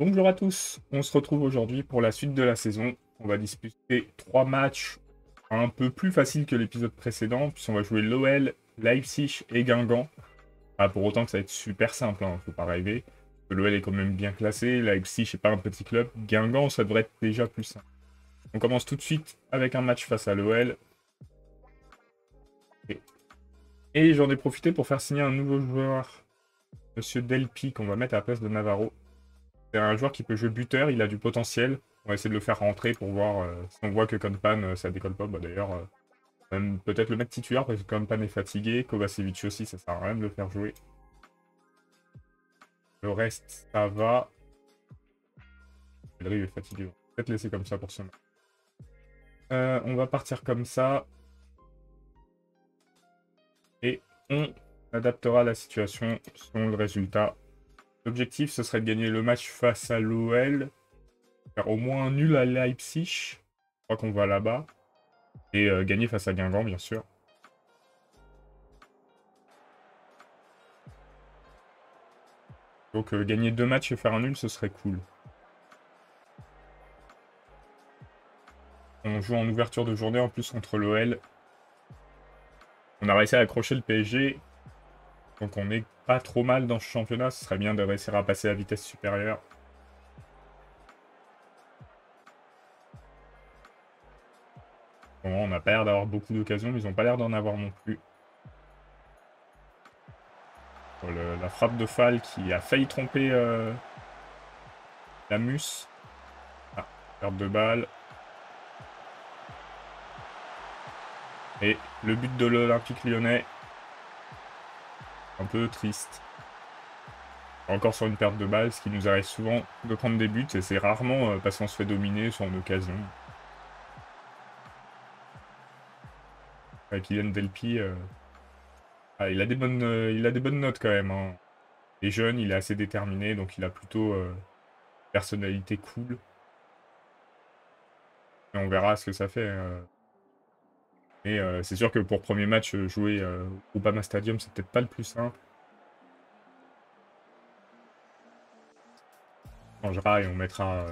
Bonjour à tous, on se retrouve aujourd'hui pour la suite de la saison. On va disputer 3 matchs un peu plus faciles que l'épisode précédent, puisqu'on va jouer l'OL, Leipzig et Guingamp. Pas pour autant que ça va être super simple, hein, faut pas rêver. L'OL est quand même bien classé, Leipzig c'est pas un petit club, Guingamp ça devrait être déjà plus simple. On commence tout de suite avec un match face à l'OL. Et j'en ai profité pour faire signer un nouveau joueur, Monsieur Delpi, qu'on va mettre à la place de Navarro. C'est un joueur qui peut jouer buteur, il a du potentiel. On va essayer de le faire rentrer pour voir si on voit que Konpan ça décolle pas. Bah, d'ailleurs, même peut-être le mettre titulaire parce que Konpan est fatigué. Kovacevic aussi, ça sert à rien de le faire jouer. Le reste, ça va. Pedri est fatigué. On va peut-être laisser comme ça pour ce match. On va partir comme ça. Et on adaptera la situation selon le résultat. L'objectif, ce serait de gagner le match face à l'OL. Faire au moins un nul à Leipzig. Je crois qu'on va là-bas. Et gagner face à Guingamp, bien sûr. Donc gagner 2 matchs et faire un nul, ce serait cool. On joue en ouverture de journée en plus contre l'OL. On a réussi à accrocher le PSG. Donc on n'est pas trop mal dans ce championnat. Ce serait bien de réussir à passer à vitesse supérieure. Bon, on n'a pas l'air d'avoir beaucoup d'occasions, mais ils n'ont pas l'air d'en avoir non plus. La frappe de Fall qui a failli tromper Lamus. Ah, perte de balle. Et le but de l'Olympique Lyonnais. Un peu triste. Encore sur une perte de balle, ce qui nous arrive souvent de prendre des buts, et c'est rarement parce qu'on se fait dominer sur une occasion. Kylian Delpy, il a des bonnes notes quand même, hein. Il est jeune, il est assez déterminé, donc il a plutôt personnalité cool. Et on verra ce que ça fait. Mais c'est sûr que pour premier match, jouer au Groupama Stadium, c'est peut-être pas le plus simple. On changera et on mettra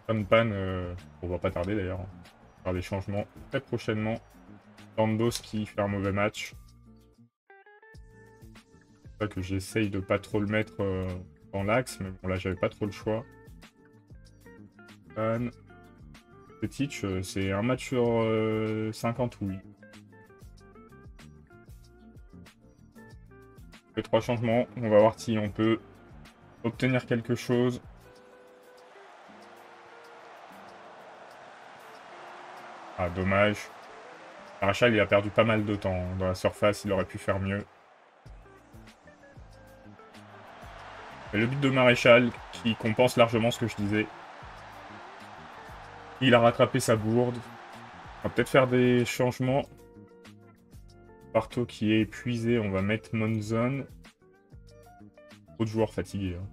Pan, on va pas tarder d'ailleurs. On va faire des changements très prochainement. Landos qui fait un mauvais match. C'est ça que j'essaye de pas trop le mettre dans l'axe, mais bon là j'avais pas trop le choix. Pan. Petitch, c'est un match sur 50, oui. On fait 3 changements, on va voir si on peut obtenir quelque chose. Ah, dommage. Maréchal, il a perdu pas mal de temps dans la surface, il aurait pu faire mieux. Et le but de Maréchal, qui compense largement ce que je disais. Il a rattrapé sa bourde. On va peut-être faire des changements. Barto qui est épuisé, on va mettre Monzon. Trop de joueurs fatigués. Hein.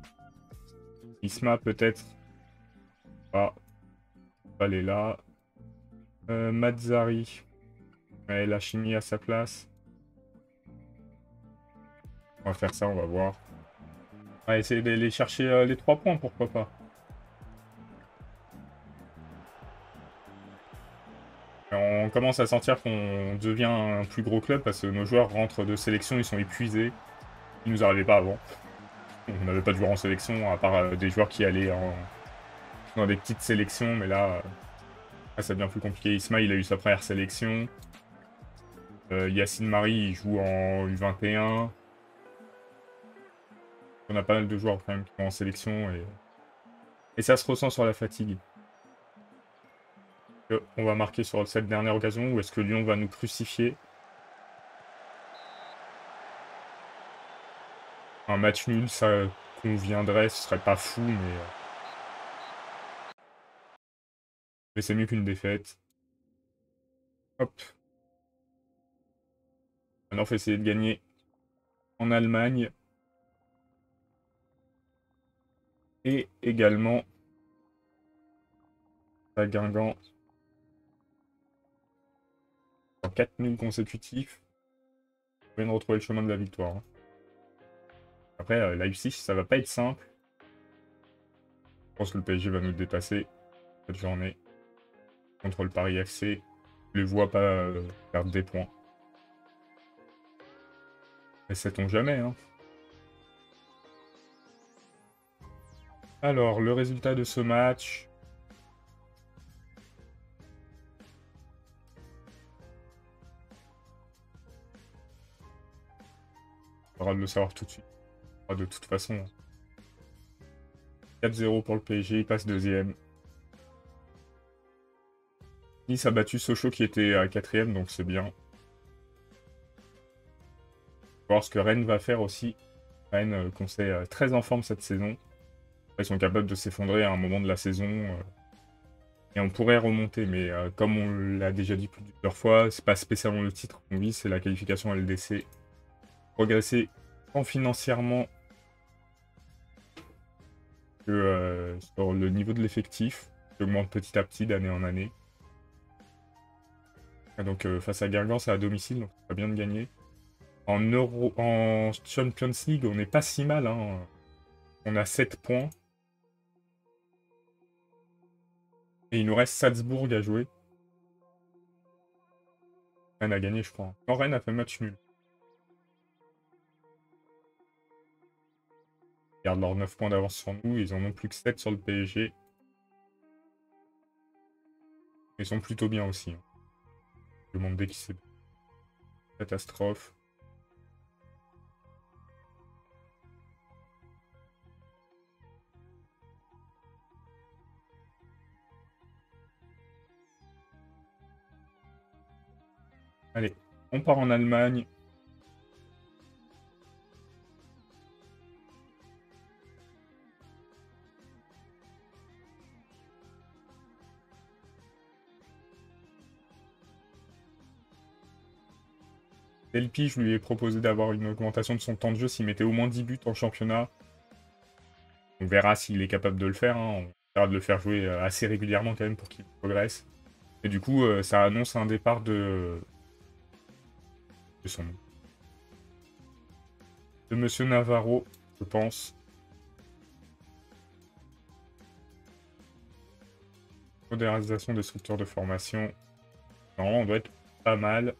Isma peut-être. Ah, elle est là. Mazzari. Ouais, la chimie à sa place. On va faire ça, on va voir. On va essayer d'aller chercher les 3 points, pourquoi pas. On commence à sentir qu'on devient un plus gros club parce que nos joueurs rentrent de sélection, ils sont épuisés. Ils nous arrivait pas avant. On n'avait pas de joueurs en sélection, à part des joueurs qui allaient dans des petites sélections, mais là, ça devient plus compliqué. Isma, il a eu sa première sélection. Yacine Marie, il joue en U21. On a pas mal de joueurs quand même qui vont en sélection et ça se ressent sur la fatigue. On va marquer sur cette dernière occasion ou est-ce que Lyon va nous crucifier? Un match nul, ça conviendrait, ce serait pas fou, mais c'est mieux qu'une défaite. Hop. Maintenant, on faut essayer de gagner en Allemagne. Et également à Guingamp. En 4 nuls consécutifs. On vient de retrouver le chemin de la victoire. Après, Leipzig, ça va pas être simple. pense que le PSG va nous dépasser cette journée. Contre le Paris FC, je les vois pas perdre des points. Mais sait-on jamais, hein. Alors, le résultat de ce match. On aura de le savoir tout de suite. De toute façon. 4-0 pour le PSG, il passe deuxième. Nice a battu Sochaux qui était à quatrième, donc c'est bien. On va voir ce que Rennes va faire aussi. Rennes, qu'on sait très en forme cette saison. Ils sont capables de s'effondrer à un moment de la saison. Et on pourrait remonter, mais comme on l'a déjà dit plusieurs fois, c'est pas spécialement le titre qu'on vise, c'est la qualification LDC. Progresser tant financièrement que sur le niveau de l'effectif, qui augmente petit à petit d'année en année. Et donc face à Guingamp, c'est à domicile, donc ça va bien de gagner. En Champions League, on n'est pas si mal, hein. On a 7 points. Et il nous reste Salzbourg à jouer. Rennes a gagné, je crois. Non, Rennes a fait match nul. Ils gardent leurs 9 points d'avance sur nous. Ils en ont plus que 7 sur le PSG. Ils sont plutôt bien aussi, hein. Je me demande dès qui c'est. Catastrophe. Allez, on part en Allemagne. Delpi, je lui ai proposé d'avoir une augmentation de son temps de jeu s'il mettait au moins 10 buts en championnat. On verra s'il est capable de le faire, hein. On verra de le faire jouer assez régulièrement quand même pour qu'il progresse. Et du coup, ça annonce un départ de son nom. De Monsieur Navarro, je pense. Modernisation des structures de formation. Non, on doit être pas mal.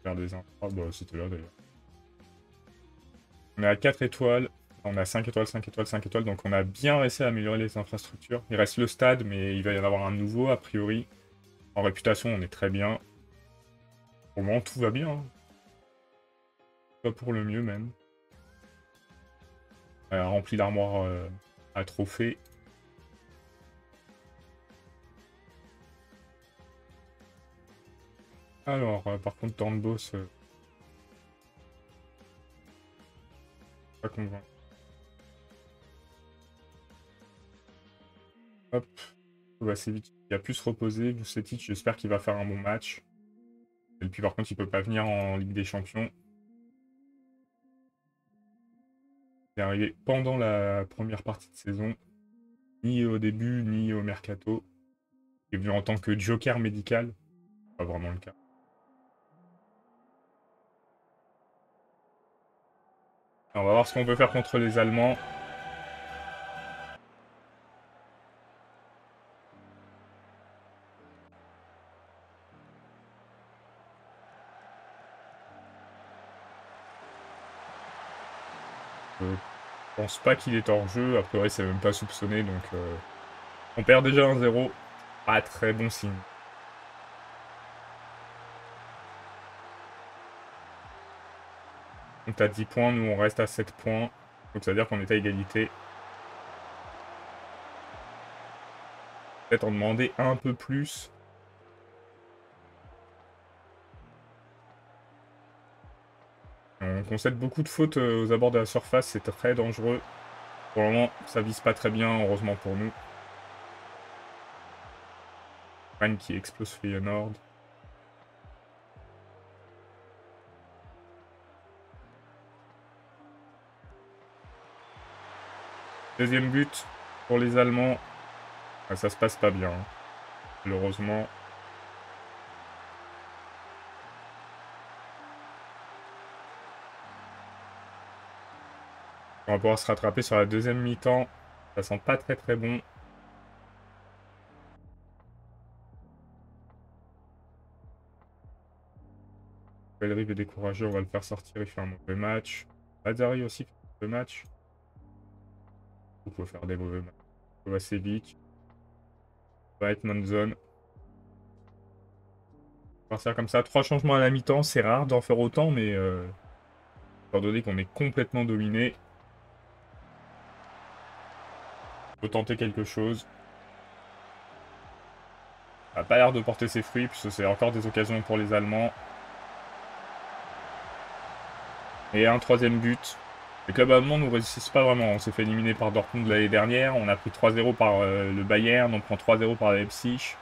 Faire des infras, bah c'était là d'ailleurs. On est à 4 étoiles. On a 5 étoiles, 5 étoiles, 5 étoiles. Donc on a bien réussi à améliorer les infrastructures. Il reste le stade, mais il va y en avoir un nouveau a priori. En réputation, on est très bien. Au moment, tout va bien, hein. Pas pour le mieux même. Rempli l'armoire à trophées. Alors, par contre, Tornboss, pas convaincu. Hop, va assez vite. Il a pu se reposer. Vucetich, j'espère qu'il va faire un bon match. Et puis par contre, il peut pas venir en Ligue des Champions. Il est arrivé pendant la première partie de saison. Ni au début, ni au mercato. Il est venu en tant que joker médical. Pas vraiment le cas. Alors, on va voir ce qu'on peut faire contre les Allemands. Je pense pas qu'il est hors jeu. A priori, c'est même pas soupçonné. Donc, on perd déjà 1-0. Pas très bon signe. On est à 10 points. Nous, on reste à 7 points. Donc, ça veut dire qu'on est à égalité. Peut-être en demander un peu plus. On concède beaucoup de fautes aux abords de la surface. C'est très dangereux. Pour le moment, ça vise pas très bien, heureusement pour nous. Rennes qui explose Feyenoord. Deuxième but pour les Allemands. Ah, ça se passe pas bien, hein, malheureusement. On va pouvoir se rattraper sur la deuxième mi-temps. Ça sent pas très très bon. Bellery est découragé, on va le faire sortir, il fait un mauvais match. Lazari aussi fait un mauvais match. Il faut faire des mauvais matchs. Kovacevic. Va être Manzon. Partir comme ça. 3 changements à la mi-temps, c'est rare d'en faire autant, mais étant donné qu'on est complètement dominé, faut tenter quelque chose. Ça n'a pas l'air de porter ses fruits, puisque c'est encore des occasions pour les Allemands. Et un troisième but. Les clubs allemands ne nous résistent pas vraiment. On s'est fait éliminer par Dortmund l'année dernière. On a pris 3-0 par le Bayern. On prend 3-0 par Leipzig.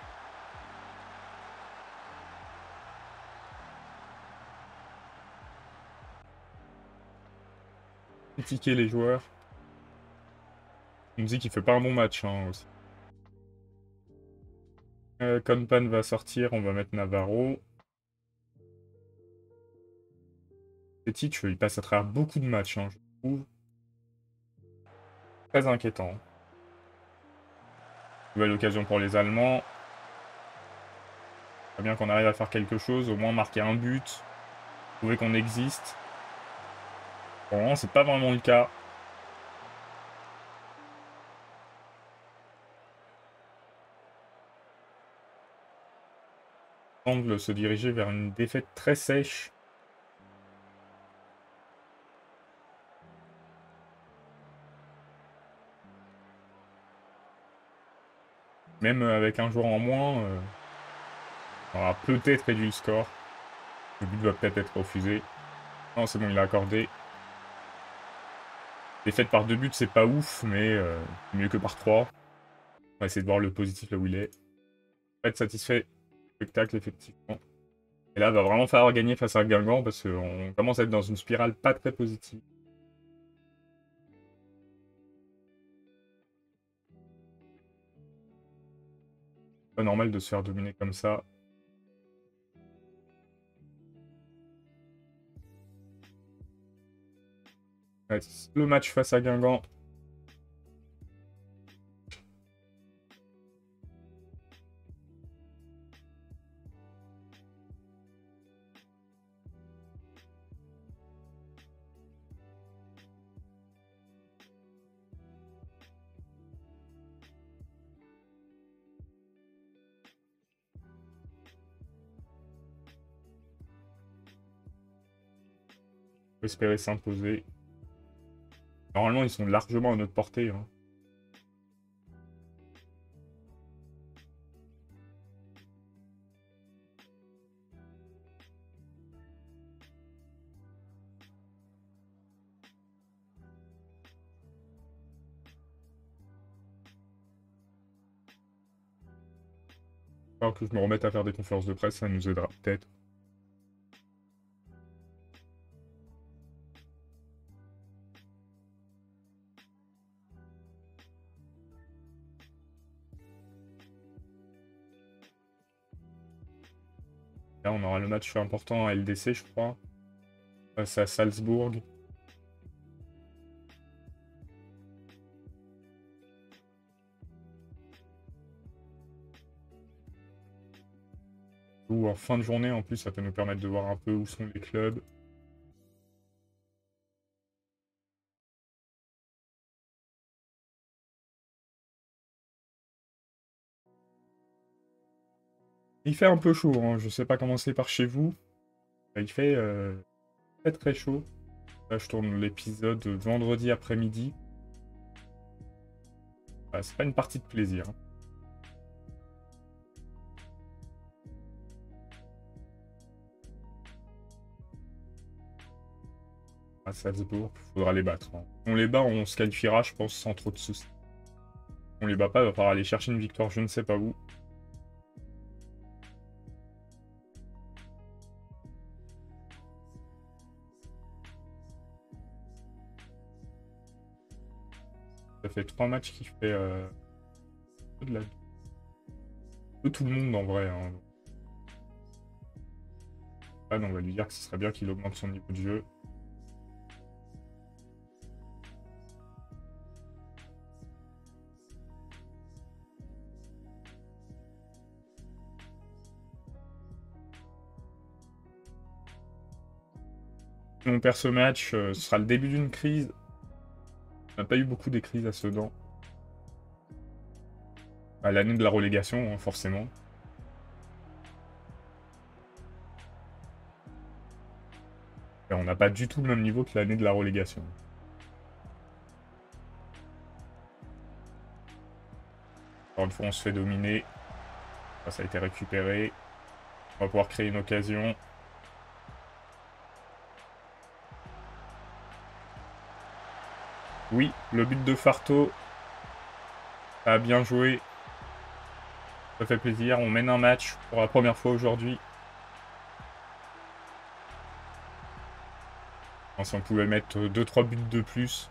Critiquer les joueurs. On me dit qu'il fait pas un bon match aussi. Konpan va sortir. On va mettre Navarro. Petit, il passe à travers beaucoup de matchs, je trouve. Très inquiétant. Nouvelle occasion pour les Allemands. Très bien qu'on arrive à faire quelque chose, au moins marquer un but. Prouver qu'on existe. Pour le moment, c'est pas vraiment le cas. Semble se diriger vers une défaite très sèche. Même avec un joueur en moins, on aura peut-être réduit le score. Le but va peut-être être refusé. Non, c'est bon, il a accordé. Défaite par 2 buts, c'est pas ouf, mais mieux que par 3. On va essayer de voir le positif là où il est. Pas être satisfait du spectacle, effectivement. Et là, il va vraiment falloir gagner face à Guingamp parce qu'on commence à être dans une spirale pas très positive. Pas normal de se faire dominer comme ça. Ouais, le match face à Guingamp. On peut espérer s'imposer. Normalement, ils sont largement à notre portée. Alors que je me remette à faire des conférences de presse, ça nous aidera peut-être. Là, on aura le match important à LDC, je crois. Face à Salzbourg. Ou en fin de journée, en plus, ça peut nous permettre de voir un peu où sont les clubs. Il fait un peu chaud, je sais pas comment c'est par chez vous. Il fait très très chaud. Là, je tourne l'épisode vendredi après-midi. C'est pas une partie de plaisir. À Salzbourg, faudra les battre. On les bat, on se qualifiera, je pense, sans trop de soucis. On les bat pas, il va falloir aller chercher une victoire, je ne sais pas où. Ça fait 3 matchs qui fait de tout le monde en vrai. Ah non, on va lui dire que ce serait bien qu'il augmente son niveau de jeu. Si on perd ce match, ce sera le début d'une crise. On n'a pas eu beaucoup des crises à Sedan. À l'année de la relégation, hein, forcément. Et on n'a pas du tout le même niveau que l'année de la relégation. Encore une fois, on se fait dominer. Ça a été récupéré. On va pouvoir créer une occasion. Oui, le but de Farto a bien joué. Ça fait plaisir. On mène un match pour la première fois aujourd'hui. Si on pouvait mettre 2-3 buts de plus.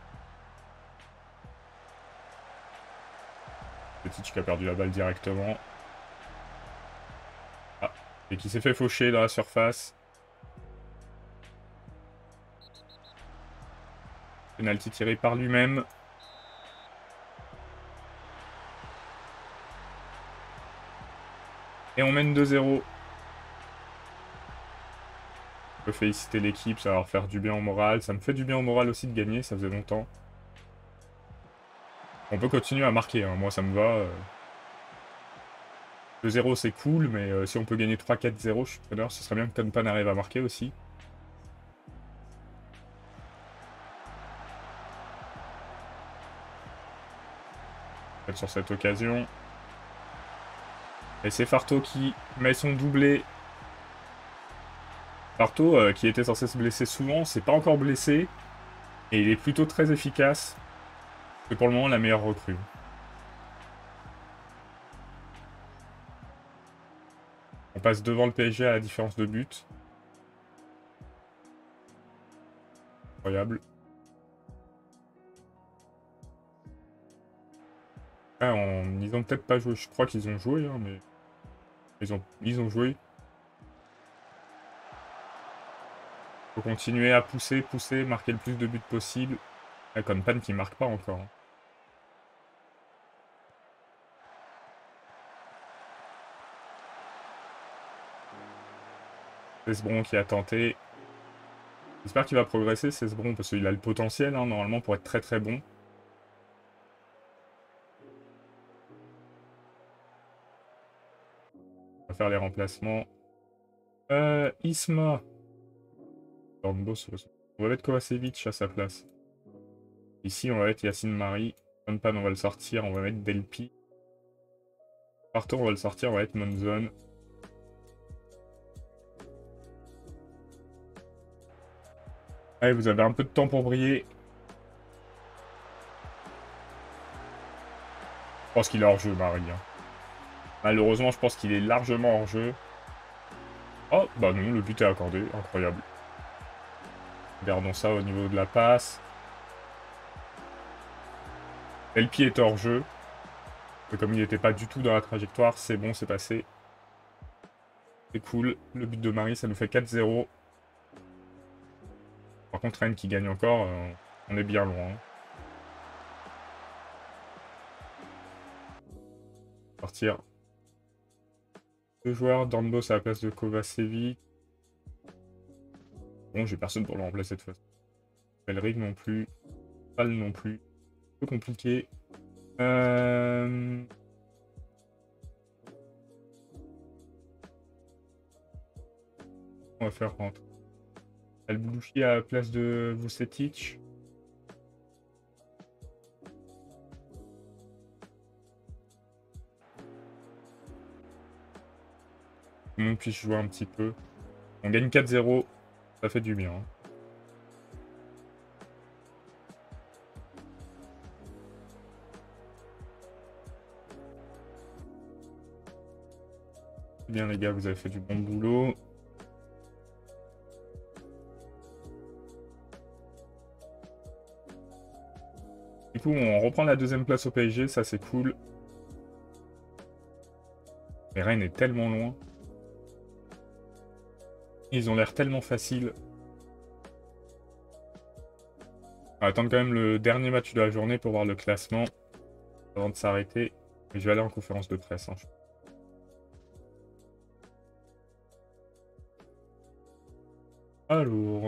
Petit qui a perdu la balle directement. Ah, et qui s'est fait faucher dans la surface. Penalty tiré par lui-même. Et on mène 2-0. Je peux féliciter l'équipe, ça va leur faire du bien au moral. Ça me fait du bien au moral aussi de gagner, ça faisait longtemps. On peut continuer à marquer, hein. Moi ça me va. 2-0 c'est cool, mais si on peut gagner 3-4-0, je suis preneur. Ce serait bien que Tonpan arrive à marquer aussi. Sur cette occasion. Et c'est Farto qui met son doublé. Farto, qui était censé se blesser souvent, s'est pas encore blessé. Et il est plutôt très efficace. C'est pour le moment la meilleure recrue. On passe devant le PSG à la différence de but. Incroyable. Ah, ils ont peut-être pas joué. Je crois qu'ils ont joué, hein, mais... Ils ont joué. Faut continuer à pousser, marquer le plus de buts possible. Ah, Tonpan qui marque pas encore. Cesbron qui a tenté. J'espère qu'il va progresser, Cesbron, parce qu'il a le potentiel, hein, normalement, pour être très très bon. On va faire les remplacements. Isma. On va mettre Kovacevic à sa place. Ici, on va mettre Yacine Marie. Tonpan, on va le sortir, on va mettre Delpi. Partout, on va le sortir, on va mettre Monzon. Allez, vous avez un peu de temps pour briller. Je pense qu'il est hors jeu, Marie. Hein. Malheureusement, je pense qu'il est largement hors jeu. Oh, bah non, le but est accordé. Incroyable. Regardons ça au niveau de la passe. Delpi est hors jeu. Et comme il n'était pas du tout dans la trajectoire, c'est bon, c'est passé. C'est cool. Le but de Marie, ça nous fait 4-0. Par contre, Rennes qui gagne encore, on est bien loin. Partir. Deux joueurs, Dornbos à la place de Kovacevic. Bon, j'ai personne pour le remplacer cette fois. Bellerig non plus. Pal non plus. Un peu compliqué. On va faire rentrer Albulouchi à la place de Vucetic. Tout le monde puisse jouer un petit peu. On gagne 4-0. Ça fait du bien. Hein. Bien les gars, vous avez fait du bon boulot. Du coup, on reprend la deuxième place au PSG, ça c'est cool. Mais Rennes est tellement loin. Ils ont l'air tellement faciles. On va attendre quand même le dernier match de la journée pour voir le classement. Avant de s'arrêter. Je vais aller en conférence de presse. Hein. Alors...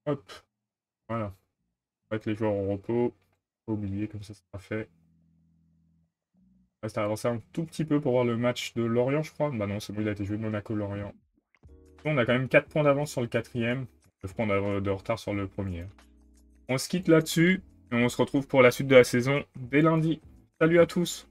Hop, voilà. On va mettre les joueurs au repos. Pas oublier, comme ça sera fait. Reste à avancer un tout petit peu pour voir le match de Lorient, je crois. Bah non, c'est bon, il a été joué de Monaco-Lorient. On a quand même 4 points d'avance sur le 4e. 9 points de retard sur le premier. On se quitte là-dessus. Et on se retrouve pour la suite de la saison dès lundi. Salut à tous!